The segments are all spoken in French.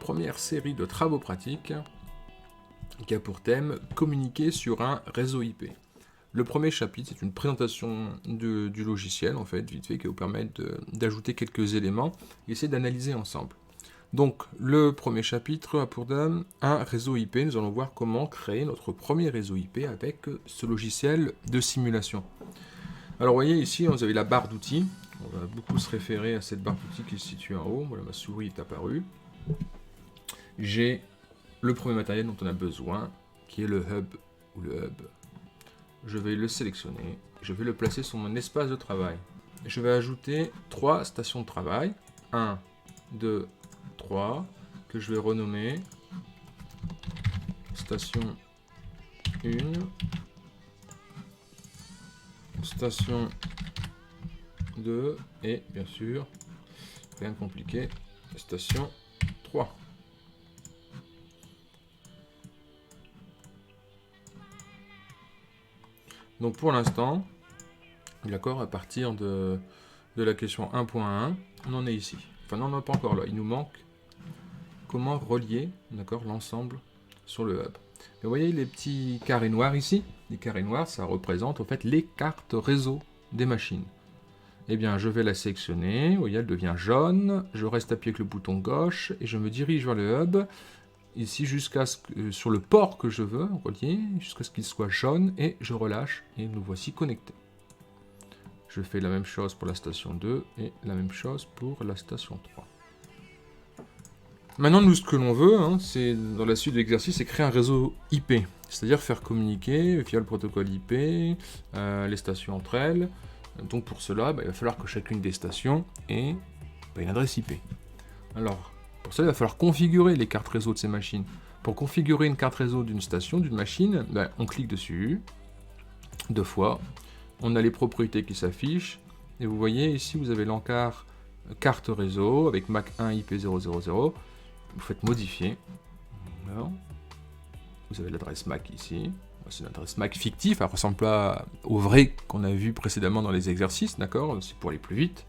première série de travaux pratiques qui a pour thème communiquer sur un réseau IP. Le premier chapitre, c'est une présentation du logiciel, en fait, vite fait, qui va vous permettre d'ajouter quelques éléments et essayer d'analyser ensemble. Donc, le premier chapitre a pour thème un réseau IP. Nous allons voir comment créer notre premier réseau IP avec ce logiciel de simulation. Alors, vous voyez ici, vous avez la barre d'outils. On va beaucoup se référer à cette barre d'outils qui se situe en haut. Voilà, ma souris est apparue. J'ai le premier matériel dont on a besoin, qui est le hub ou le hub. Je vais le sélectionner. Je vais le placer sur mon espace de travail. Je vais ajouter 3 stations de travail. 1, 2, 3, que je vais renommer station 1, station 2 et bien sûr, rien de compliqué, station 3. Donc pour l'instant, d'accord, à partir de la question 1.1, on en est ici. Enfin non, on n'est pas encore là, il nous manque comment relier, d'accord, l'ensemble sur le hub. Mais vous voyez les petits carrés noirs ici? Les carrés noirs, ça représente en fait les cartes réseau des machines. Eh bien, je vais la sélectionner, vous voyez, elle devient jaune, je reste appuyé avec le bouton gauche, et je me dirige vers le hub, ici jusqu'à ce que, sur le port que je veux relier, jusqu'à ce qu'il soit jaune, et je relâche, et nous voici connectés. Je fais la même chose pour la station 2, et la même chose pour la station 3. Maintenant, nous, ce que l'on veut, c'est, dans la suite de l'exercice, c'est créer un réseau IP, c'est-à-dire faire communiquer via le protocole IP les stations entre elles. Donc pour cela, il va falloir que chacune des stations ait une adresse IP. Alors, pour cela, il va falloir configurer les cartes réseau de ces machines. Pour configurer une carte réseau d'une station, d'une machine, on clique dessus, 2 fois, on a les propriétés qui s'affichent, et vous voyez ici, vous avez l'encart carte réseau avec MAC1 IP000, vous faites modifier, alors, vous avez l'adresse MAC ici. C'est une adresse MAC fictive, elle ne ressemble pas au vrai qu'on a vu précédemment dans les exercices, d'accord? C'est pour aller plus vite.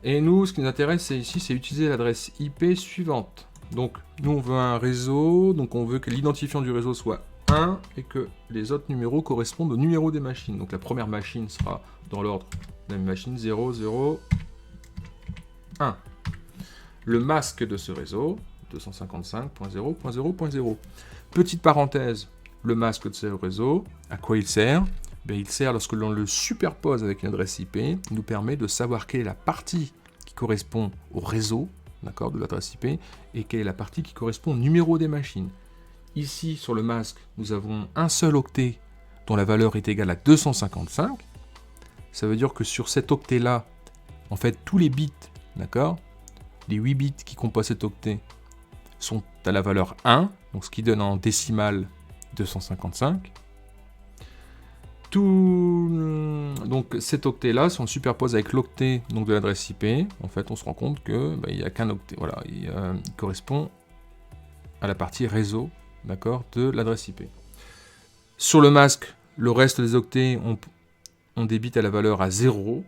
Et nous, ce qui nous intéresse ici, c'est utiliser l'adresse IP suivante. Donc, nous, on veut un réseau, donc on veut que l'identifiant du réseau soit 1 et que les autres numéros correspondent au numéro des machines. Donc, la première machine sera dans l'ordre de la machine 0, 0, 1. Le masque de ce réseau, 255.0.0.0. Petite parenthèse. Le masque de ce réseau, à quoi il sert? Il sert lorsque l'on le superpose avec une adresse IP, il nous permet de savoir quelle est la partie qui correspond au réseau, d'accord, de l'adresse IP, et quelle est la partie qui correspond au numéro des machines. Ici, sur le masque, nous avons un seul octet dont la valeur est égale à 255. Ça veut dire que sur cet octet-là, en fait, tous les bits, d'accord, les 8 bits qui composent cet octet sont à la valeur 1, donc ce qui donne en décimale 255. Donc cet octet-là, si on le superpose avec l'octet de l'adresse IP, en fait, on se rend compte que il n'y a qu'un octet. Voilà, il correspond à la partie réseau, d'accord, de l'adresse IP. Sur le masque, le reste des octets ont des bits à la valeur à 0,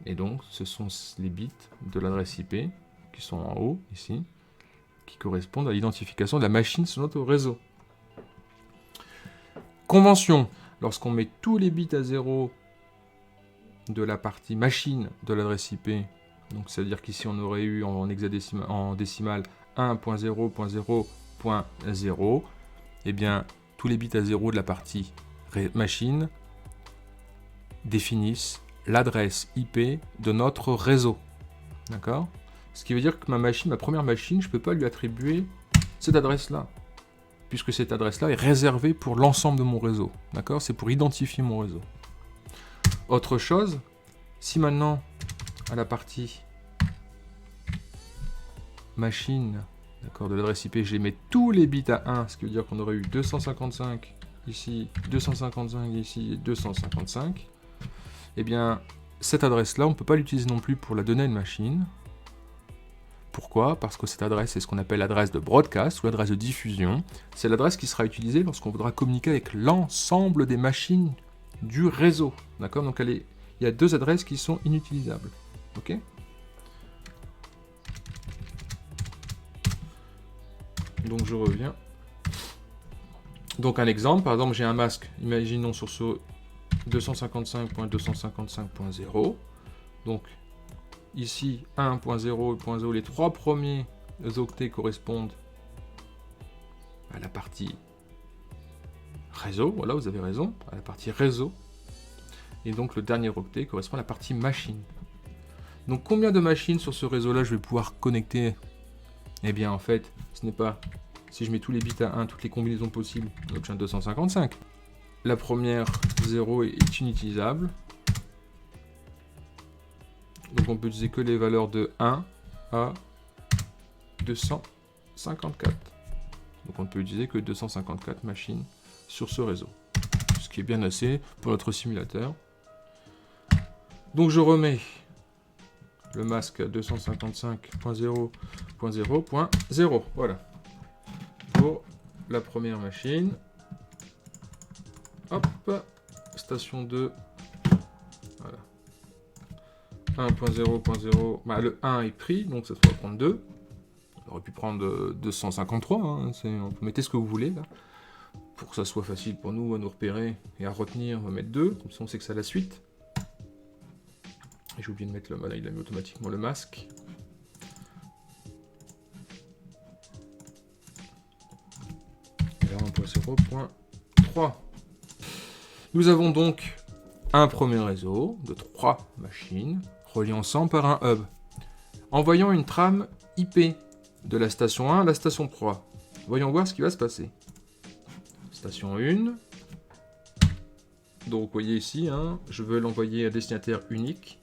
et donc ce sont les bits de l'adresse IP qui sont en haut ici, qui correspondent à l'identification de la machine sur notre réseau. Convention, lorsqu'on met tous les bits à 0 de la partie machine de l'adresse IP, donc ça veut dire qu'ici on aurait eu en décimale 1.0.0.0, et bien tous les bits à 0 de la partie machine définissent l'adresse IP de notre réseau. D'accord? Ce qui veut dire que ma première machine, je ne peux pas lui attribuer cette adresse-là, puisque cette adresse-là est réservée pour l'ensemble de mon réseau. D'accord? C'est pour identifier mon réseau. Autre chose, si maintenant, à la partie machine, d'accord, de l'adresse IP, je mets tous les bits à 1, ce qui veut dire qu'on aurait eu 255 ici, 255 ici, 255, eh bien, cette adresse-là, on ne peut pas l'utiliser non plus pour la donner à une machine. Pourquoi? Parce que cette adresse est ce qu'on appelle l'adresse de broadcast ou l'adresse de diffusion. C'est l'adresse qui sera utilisée lorsqu'on voudra communiquer avec l'ensemble des machines du réseau. D'accord? Donc il y a 2 adresses qui sont inutilisables. Ok? Donc je reviens. Donc un exemple, par exemple j'ai un masque, imaginons sur ce 255.255.0. Donc ici 1.0 et 0.0, les trois premiers octets correspondent à la partie réseau, voilà, vous avez raison, à la partie réseau. Et donc le dernier octet correspond à la partie machine. Donc combien de machines sur ce réseau-là je vais pouvoir connecter? Eh bien en fait, ce n'est pas, si je mets tous les bits à 1, toutes les combinaisons possibles, on obtient 255. La première 0 est inutilisable. Donc on peut utiliser que les valeurs de 1 à 254. Donc on ne peut utiliser que 254 machines sur ce réseau. Ce qui est bien assez pour notre simulateur. Donc je remets le masque à 255.0.0.0. Voilà. Pour la première machine. Hop. Station 2. Voilà. 1.0.0. Bah, le 1 est pris, donc ça va prendre 2. On aurait pu prendre 253. Hein. On peut mettre ce que vous voulez là. Pour que ça soit facile pour nous à nous repérer et à retenir, on va mettre 2. Comme ça on sait que c'est la suite. J'ai oublié de mettre le... Voilà, il a mis automatiquement le masque. Et là, 1.0.3. Nous avons donc un premier réseau de 3 machines reliés ensemble par un hub. Envoyons une trame IP de la station 1 à la station 3. Voyons voir ce qui va se passer. Station 1. Donc vous voyez ici, hein, je veux l'envoyer à destinataire unique.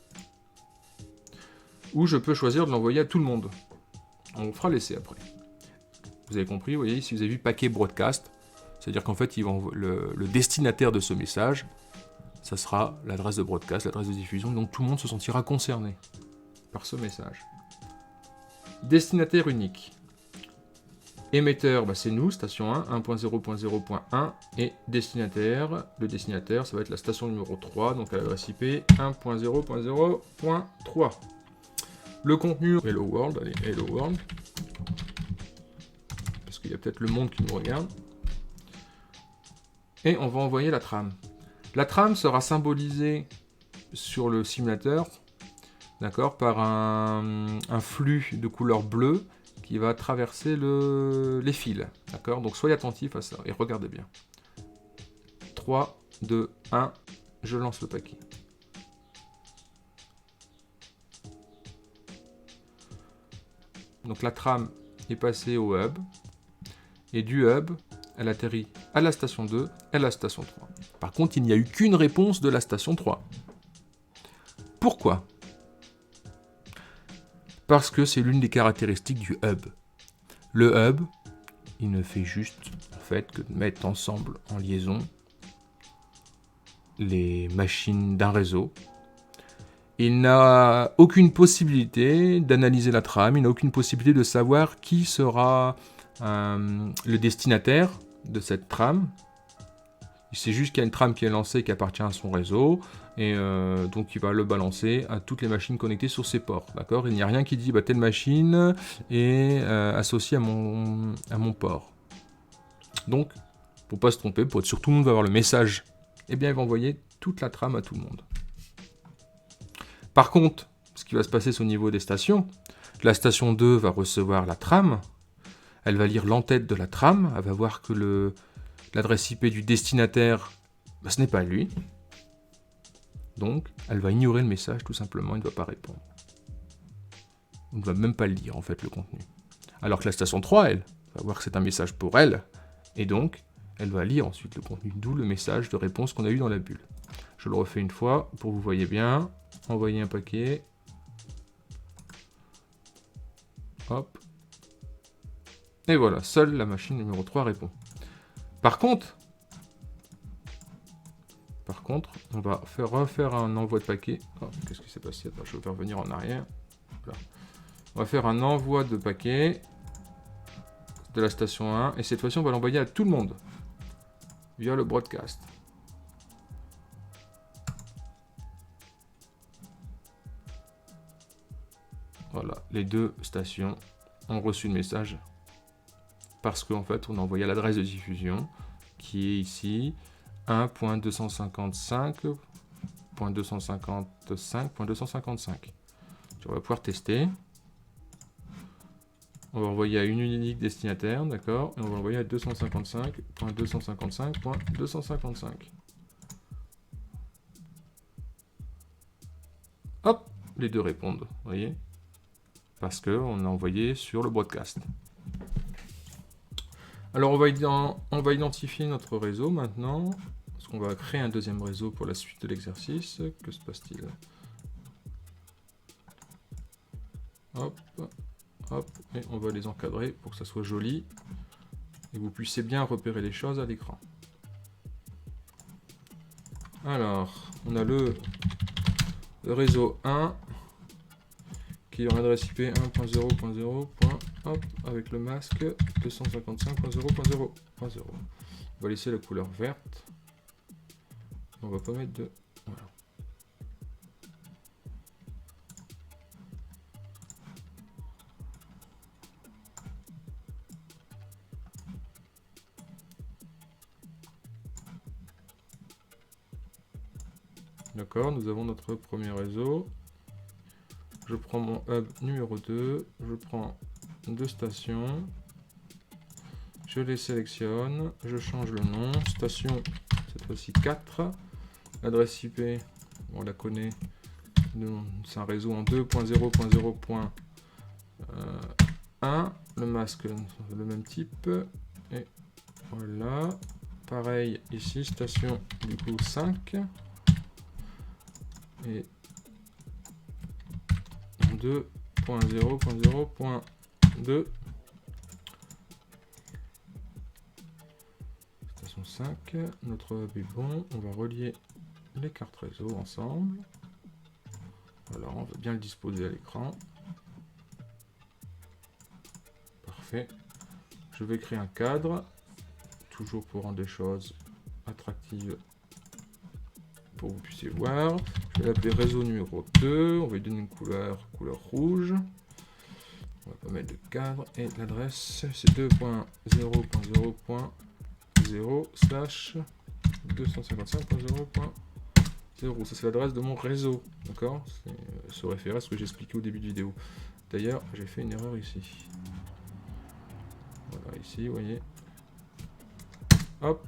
Ou je peux choisir de l'envoyer à tout le monde. On fera l'essai après. Vous avez compris, vous voyez, ici vous avez vu paquet broadcast, c'est-à-dire qu'en fait, le destinataire de ce message, ça sera l'adresse de broadcast, l'adresse de diffusion, donc tout le monde se sentira concerné par ce message. Destinataire unique. Émetteur, bah c'est nous, station 1, 1.0.0.1, et destinataire, le destinataire, ça va être la station numéro 3, donc à l'adresse IP 1.0.0.3. Le contenu, Hello World, allez, Hello World. Parce qu'il y a peut-être le monde qui nous regarde. Et on va envoyer la trame. La trame sera symbolisée sur le simulateur, d'accord, par un flux de couleur bleue qui va traverser les fils, d'accord. Donc soyez attentifs à ça et regardez bien. 3, 2, 1, je lance le paquet. Donc la trame est passée au hub, et du hub, elle atterrit à la station 2 et à la station 3. Par contre, il n'y a eu qu'une réponse de la station 3. Pourquoi? Parce que c'est l'une des caractéristiques du hub. Le hub, il ne fait juste en fait que de mettre ensemble en liaison les machines d'un réseau. Il n'a aucune possibilité d'analyser la trame, il n'a aucune possibilité de savoir qui sera le destinataire de cette trame. Il sait juste qu'il y a une trame qui est lancée qui appartient à son réseau, et donc il va le balancer à toutes les machines connectées sur ses ports. D'accord. Il n'y a rien qui dit bah, telle machine est associée à mon port. Donc, pour ne pas se tromper, pour être sûr que tout le monde va avoir le message, eh bien il va envoyer toute la trame à tout le monde. Par contre, ce qui va se passer c'est au niveau des stations. La station 2 va recevoir la trame, elle va lire l'entête de la trame, elle va voir que l'adresse IP du destinataire, bah, ce n'est pas lui. Donc, elle va ignorer le message tout simplement, il ne va pas répondre. On ne va même pas le lire en fait le contenu. Alors que la station 3, elle, va voir que c'est un message pour elle, et donc, elle va lire ensuite le contenu, d'où le message de réponse qu'on a eu dans la bulle. Je le refais une fois pour que vous voyez bien. Envoyer un paquet. Hop. Et voilà, seule la machine numéro 3 répond. Par contre, on va refaire un envoi de paquet. Oh, qu'est-ce qui s'est passé? Attends, je vais revenir en arrière. Là. On va faire un envoi de paquet de la station 1. Et cette fois-ci, on va l'envoyer à tout le monde. Via le broadcast. Voilà, les deux stations ont reçu le message parce qu'en fait, on a envoyé l'adresse de diffusion qui est ici 1.255.255.255. On va pouvoir tester. On va envoyer à une unique destinataire, d'accord, et on va envoyer à 255.255.255. Hop, les deux répondent, vous voyez, parce qu'on a envoyé sur le broadcast. Alors on va identifier notre réseau maintenant, parce qu'on va créer un deuxième réseau pour la suite de l'exercice. Que se passe-t-il? Hop, hop, et on va les encadrer pour que ça soit joli et que vous puissiez bien repérer les choses à l'écran. Alors, on a le réseau 1 qui est en adresse IP 1.0.0. Avec le masque 255.0.0.0. On va laisser la couleur verte. On va pas mettre de... Voilà. D'accord, nous avons notre premier réseau. Je prends mon hub numéro 2, je prends deux stations, je les sélectionne, je change le nom, station cette fois-ci 4, l'adresse IP, on la connaît, c'est un réseau en 2.0.0.1, le masque le même type, et voilà, pareil ici, station du coup 5, et 2.0.0.2 station 5, notre hub est bon, on va relier les cartes réseau ensemble. Voilà, on va bien le disposer à l'écran. Parfait. Je vais créer un cadre, toujours pour rendre les choses attractives pour que vous puissiez voir. Je vais l'appeler réseau numéro 2, on va lui donner une couleur rouge. On va pas mettre de cadre, et l'adresse c'est 2.0.0.0/255.0.0. Ça c'est l'adresse de mon réseau, d'accord? Se référer à ce que j'expliquais au début de vidéo. D'ailleurs, j'ai fait une erreur ici. Voilà, ici, vous voyez. Hop.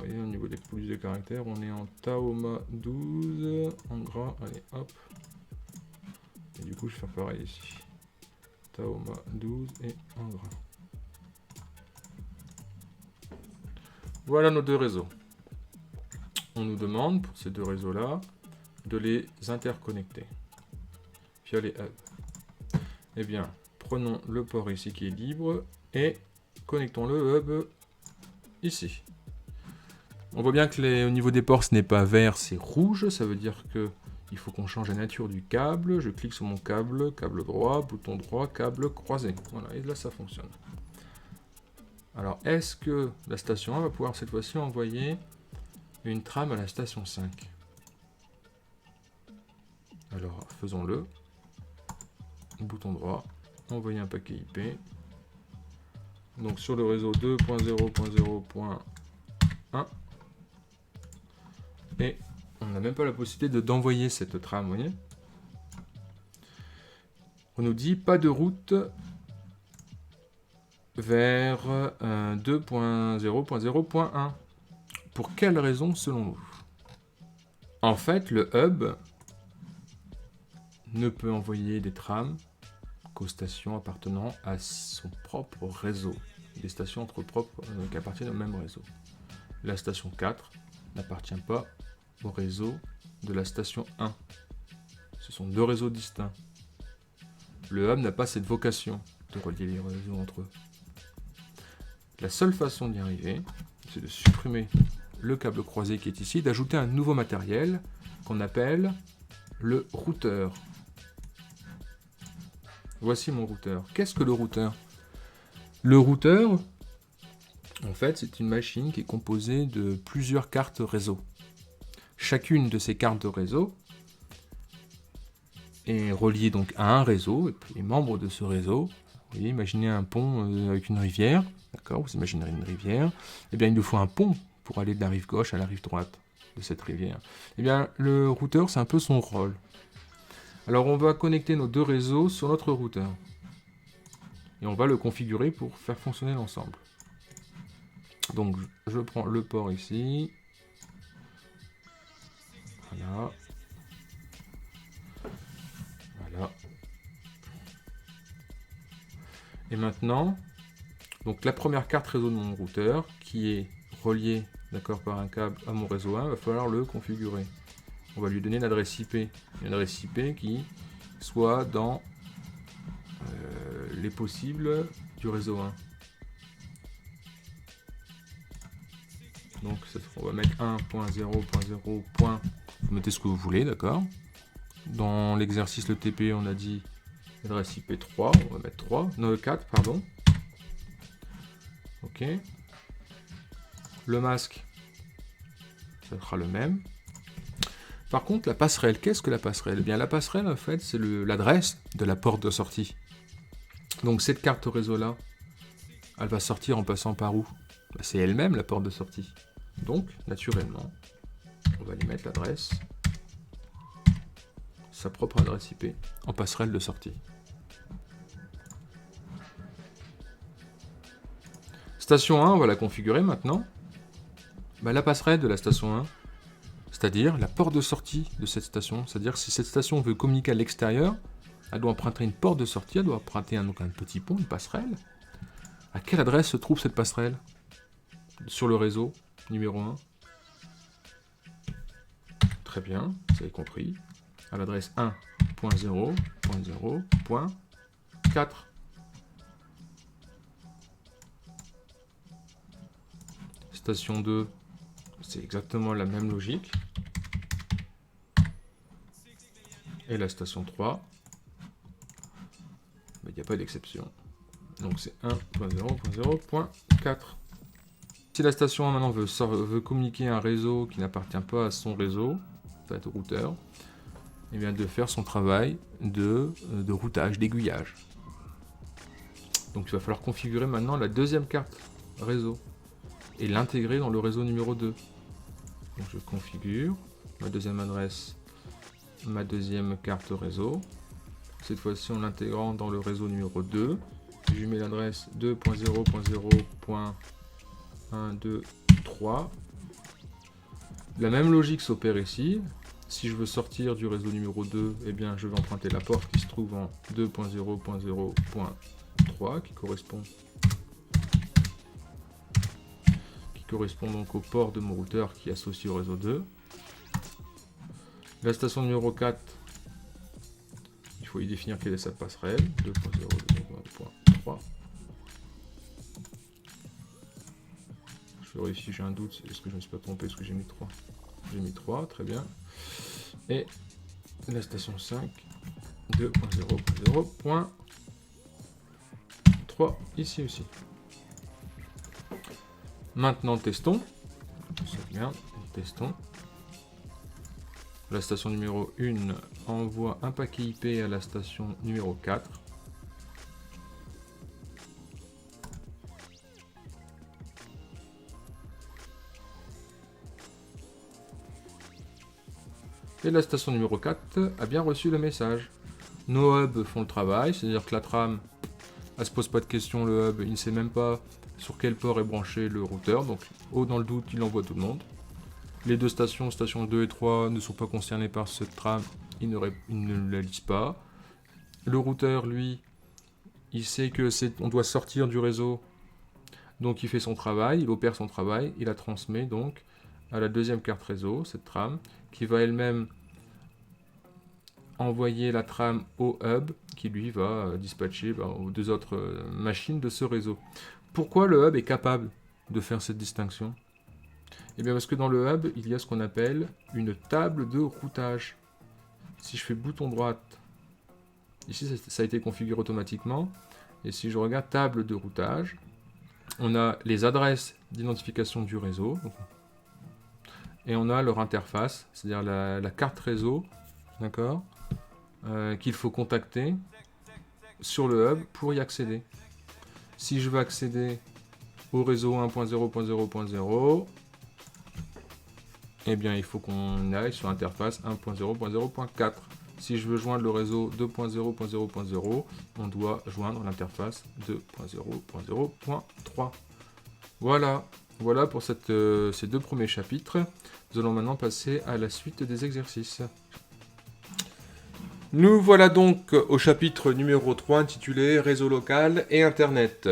Au niveau des polices de caractères, on est en Taoma 12, en gras, allez hop. Et du coup, je vais faire pareil ici. Taoma 12 et en gras. Voilà nos deux réseaux. On nous demande, pour ces deux réseaux-là, de les interconnecter via les hubs. Eh bien, prenons le port ici qui est libre et connectons le hub ici. On voit bien que au niveau des ports, ce n'est pas vert, c'est rouge. Ça veut dire que il faut qu'on change la nature du câble. Je clique sur mon câble, câble droit, bouton droit, câble croisé. Voilà, et là, ça fonctionne. Alors, est-ce que la station 1 va pouvoir cette fois-ci envoyer une trame à la station 5? Alors, faisons-le. Bouton droit, envoyer un paquet IP. Donc, sur le réseau 2.0.0.1. Et on n'a même pas la possibilité d'envoyer cette trame, vous voyez. On nous dit pas de route vers 2.0.0.1. Pour quelle raison selon vous? En fait, le hub ne peut envoyer des trames qu'aux stations appartenant à son propre réseau. Des stations entre propres qui appartiennent au même réseau. La station 4 n'appartient pas au réseau de la station 1. Ce sont deux réseaux distincts. Le hub n'a pas cette vocation de relier les réseaux entre eux. La seule façon d'y arriver, c'est de supprimer le câble croisé qui est ici, d'ajouter un nouveau matériel qu'on appelle le routeur. Voici mon routeur. Qu'est-ce que le routeur? Le routeur, en fait, c'est une machine qui est composée de plusieurs cartes réseau. chacune de ces cartes de réseau est reliée donc à un réseau, et puis les membres de ce réseau, vous voyez, imaginez un pont avec une rivière, d'accord, vous imaginerez une rivière, et bien il nous faut un pont pour aller de la rive gauche à la rive droite de cette rivière. Et bien le routeur, c'est un peu son rôle. Alors on va connecter nos deux réseaux sur notre routeur. Et on va le configurer pour faire fonctionner l'ensemble. Donc je prends le port ici. Voilà. Voilà. Et maintenant, donc la première carte réseau de mon routeur, qui est reliée, d'accord, par un câble à mon réseau 1, il va falloir le configurer. On va lui donner une adresse IP. Une adresse IP qui soit dans les possibles du réseau 1. Donc on va mettre 1.0.0. Vous mettez ce que vous voulez, d'accord. Dans l'exercice, le TP, on a dit adresse IP 3, on va mettre 3, non 4, pardon. Ok. Le masque, ça sera le même. Par contre, la passerelle, qu'est-ce que la passerelle? Eh bien, la passerelle, en fait, c'est l'adresse de la porte de sortie. Donc, cette carte réseau-là, elle va sortir en passant par où? C'est elle-même la porte de sortie. Donc, naturellement, on va lui mettre l'adresse, sa propre adresse IP, en passerelle de sortie. Station 1, on va la configurer maintenant. La passerelle de la station 1, c'est-à-dire la porte de sortie de cette station. C'est-à-dire si cette station veut communiquer à l'extérieur, elle doit emprunter une porte de sortie, elle doit emprunter un petit pont, une passerelle. À quelle adresse se trouve cette passerelle? Sur le réseau numéro 1. Très bien, vous avez compris. À l'adresse 1.0.0.4. Station 2, c'est exactement la même logique. Et la station 3, il n'y a pas d'exception. Donc c'est 1.0.0.4. Si la station 1 maintenant veut communiquer à un réseau qui n'appartient pas à son réseau, au routeur, et bien de faire son travail de routage, d'aiguillage. Donc il va falloir configurer maintenant la deuxième carte réseau et l'intégrer dans le réseau numéro 2. Donc je configure ma deuxième adresse, ma deuxième carte réseau. Cette fois-ci en l'intégrant dans le réseau numéro 2. Je lui mets l'adresse 2.0.0.123. La même logique s'opère ici. Si je veux sortir du réseau numéro 2, eh bien je vais emprunter la porte qui se trouve en 2.0.0.3 qui correspond donc au port de mon routeur qui est associé au réseau 2. La station numéro 4, il faut y définir quelle est sa passerelle, 2.0.0.3. Je vérifie si j'ai un doute, est-ce que je ne me suis pas trompé, est-ce que j'ai mis 3? J'ai mis 3, très bien. Et la station 5, 2.0.0.3, ici aussi. Maintenant, testons. Sauvegarde, testons. La station numéro 1 envoie un paquet IP à la station numéro 4. Et la station numéro 4 a bien reçu le message. Nos hubs font le travail, c'est-à-dire que la trame, elle se pose pas de questions, le hub, il ne sait même pas sur quel port est branché le routeur, donc dans le doute, il envoie tout le monde. Les deux stations, stations 2 et 3, ne sont pas concernées par cette trame, ils ne la lisent pas. Le routeur, lui, il sait que on doit sortir du réseau, donc il fait son travail, il opère son travail, il la transmet donc à la deuxième carte réseau, cette trame, qui va elle-même envoyer la trame au hub, qui lui va dispatcher aux deux autres machines de ce réseau. Pourquoi le hub est capable de faire cette distinction? Eh bien parce que dans le hub, il y a ce qu'on appelle une table de routage. Si je fais bouton droite, ici ça a été configuré automatiquement, et si je regarde table de routage, on a les adresses d'identification du réseau, et on a leur interface, c'est-à-dire la carte réseau, d'accord, qu'il faut contacter sur le hub pour y accéder. Si je veux accéder au réseau 1.0.0.0, eh bien il faut qu'on aille sur l'interface 1.0.0.4. Si je veux joindre le réseau 2.0.0.0, on doit joindre l'interface 2.0.0.3. Voilà pour ces deux premiers chapitres. Nous allons maintenant passer à la suite des exercices. Nous voilà donc au chapitre numéro 3 intitulé Réseau local et Internet.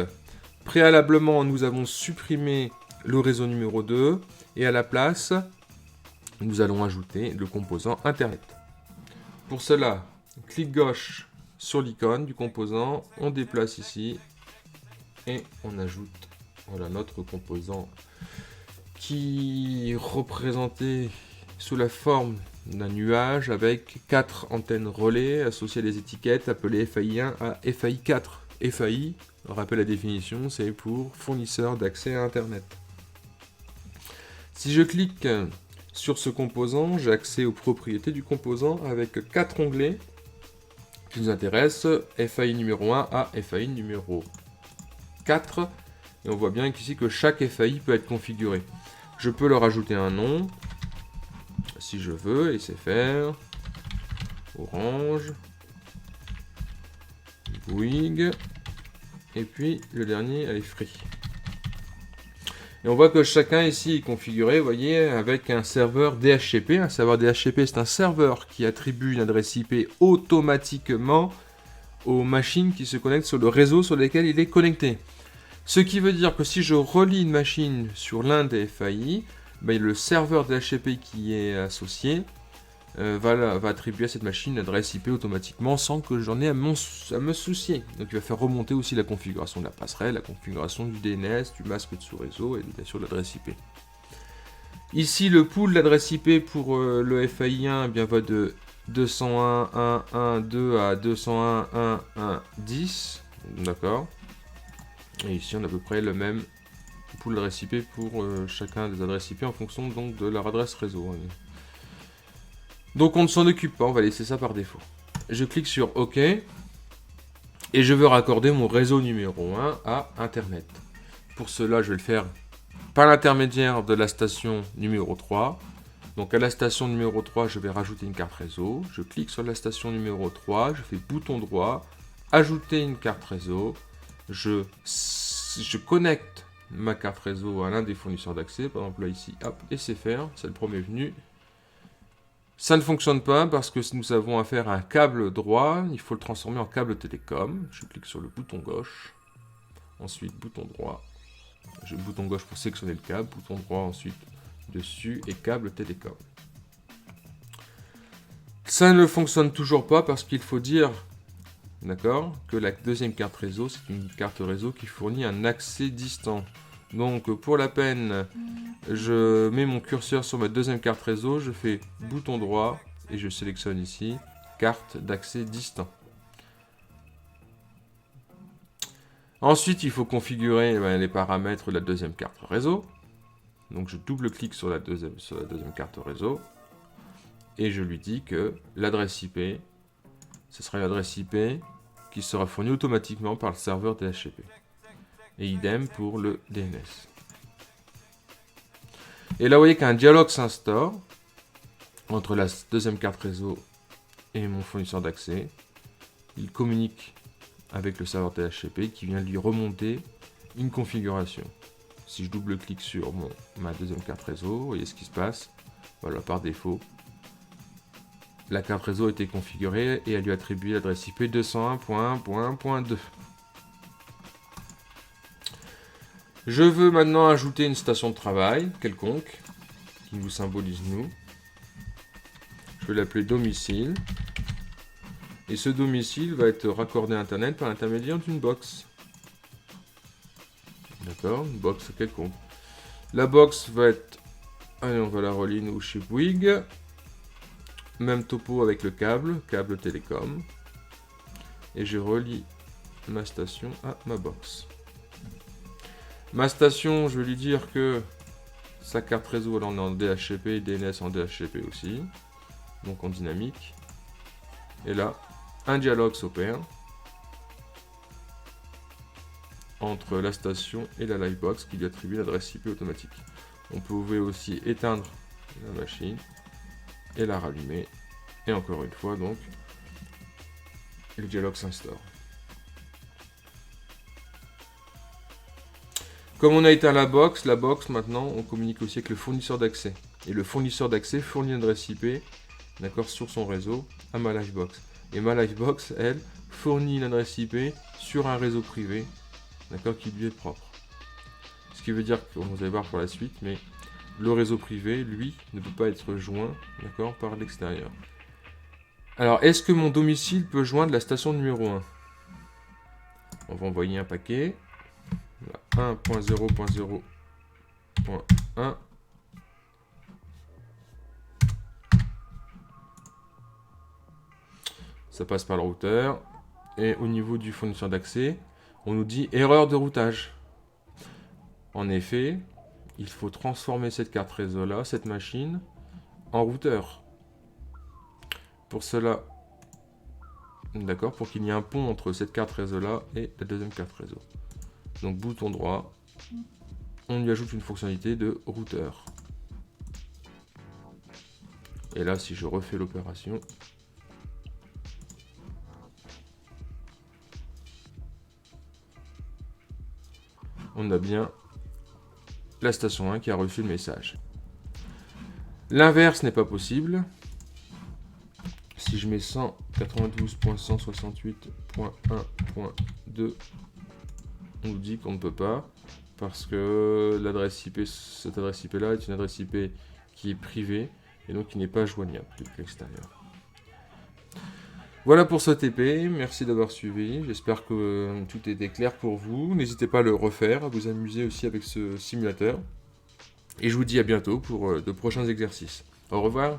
Préalablement, nous avons supprimé le réseau numéro 2 et à la place, nous allons ajouter le composant Internet. Pour cela, clic gauche sur l'icône du composant, on déplace ici et on ajoute notre composant qui est représenté sous la forme d'un nuage avec 4 antennes relais associées à des étiquettes appelées FAI1 à FAI4. FAI, on rappelle la définition, c'est pour fournisseur d'accès à Internet. Si je clique sur ce composant, j'ai accès aux propriétés du composant avec 4 onglets qui nous intéressent, FAI numéro 1 à FAI numéro 4. Et on voit bien ici que chaque FAI peut être configuré. Je peux leur ajouter un nom, si je veux, et c'est faire Orange, Bouygues, et puis le dernier, elle est Free. Et on voit que chacun ici est configuré, vous voyez, avec un serveur DHCP. Un serveur DHCP, c'est un serveur qui attribue une adresse IP automatiquement aux machines qui se connectent sur le réseau sur lequel il est connecté. Ce qui veut dire que si je relie une machine sur l'un des FAI, le serveur DHCP qui est associé va attribuer à cette machine une adresse IP automatiquement sans que j'en ai à me soucier. Donc il va faire remonter aussi la configuration de la passerelle, la configuration du DNS, du masque de sous-réseau et bien sûr l'adresse IP. Ici le pool d'adresse IP pour le FAI1 va de 201.1.1.2 à 201.1.1.10. D'accord. Et ici, on a à peu près le même pool d'adresse IP pour chacun des adresses IP en fonction donc, de leur adresse réseau. Donc on ne s'en occupe pas, on va laisser ça par défaut. Je clique sur OK et je veux raccorder mon réseau numéro 1 à Internet. Pour cela, je vais le faire par l'intermédiaire de la station numéro 3. Donc à la station numéro 3, je vais rajouter une carte réseau. Je clique sur la station numéro 3, je fais bouton droit, ajouter une carte réseau. Je connecte ma carte réseau à l'un des fournisseurs d'accès, par exemple là ici, hop, et c'est faire, c'est le premier venu. Ça ne fonctionne pas parce que nous avons affaire à un câble droit, il faut le transformer en câble télécom. Je clique sur le bouton gauche, ensuite bouton droit, bouton gauche pour sélectionner le câble, bouton droit ensuite dessus et câble télécom. Ça ne fonctionne toujours pas parce qu'il faut dire, d'accord, que la deuxième carte réseau, c'est une carte réseau qui fournit un accès distant. Donc pour la peine, je mets mon curseur sur ma deuxième carte réseau, je fais bouton droit et je sélectionne ici carte d'accès distant. Ensuite, il faut configurer les paramètres de la deuxième carte réseau. Donc je double-clique sur la deuxième carte réseau et je lui dis que l'adresse IP, ce sera une adresse IP qui sera fournie automatiquement par le serveur DHCP. Et idem pour le DNS. Et là, vous voyez qu'un dialogue s'instaure entre la deuxième carte réseau et mon fournisseur d'accès. Il communique avec le serveur DHCP qui vient lui remonter une configuration. Si je double-clique sur ma deuxième carte réseau, vous voyez ce qui se passe. Voilà, par défaut, la carte réseau a été configurée et elle lui attribue l'adresse IP 201.1.1.2. Je veux maintenant ajouter une station de travail quelconque qui nous symbolise nous. Je vais l'appeler domicile. Et ce domicile va être raccordé à Internet par l'intermédiaire d'une box. D'accord, une box quelconque. La box va être... Allez, on va la relier nous chez Bouygues. Même topo avec le câble télécom. Et je relie ma station à ma box. Ma station, je vais lui dire que Sa carte réseau, alors on est en DHCP, DNS en DHCP aussi, donc en dynamique. Et là, un dialogue s'opère entre la station et la livebox qui lui attribue l'adresse IP automatique. On pouvait aussi éteindre la machine et la rallumer. Et encore une fois, donc, le dialogue s'instaure. Comme on a éteint la box maintenant, on communique aussi avec le fournisseur d'accès. Et le fournisseur d'accès fournit une adresse IP, d'accord, sur son réseau à ma livebox. Et ma livebox, elle, fournit une adresse IP sur un réseau privé, d'accord, qui lui est propre. Ce qui veut dire que, vous allez voir pour la suite, mais le réseau privé, lui, ne peut pas être joint, d'accord, par l'extérieur. Alors, est-ce que mon domicile peut joindre la station numéro 1 ? On va envoyer un paquet. 1.0.0.1. Ça passe par le routeur. Et au niveau du fournisseur d'accès, on nous dit erreur de routage. En effet, il faut transformer cette carte réseau-là, cette machine, en routeur. Pour cela, d'accord, pour qu'il y ait un pont entre cette carte réseau-là et la deuxième carte réseau. Donc bouton droit, on lui ajoute une fonctionnalité de routeur. Et là, si je refais l'opération, on a bien la station 1 qui a reçu le message. L'inverse n'est pas possible. Si je mets 192.168.1.2, on nous dit qu'on ne peut pas, parce que l'adresse IP, cette adresse IP là est une adresse IP qui est privée, et donc qui n'est pas joignable depuis l'extérieur. Voilà pour ce TP, merci d'avoir suivi, j'espère que tout était clair pour vous. N'hésitez pas à le refaire, à vous amuser aussi avec ce simulateur. Et je vous dis à bientôt pour de prochains exercices. Au revoir.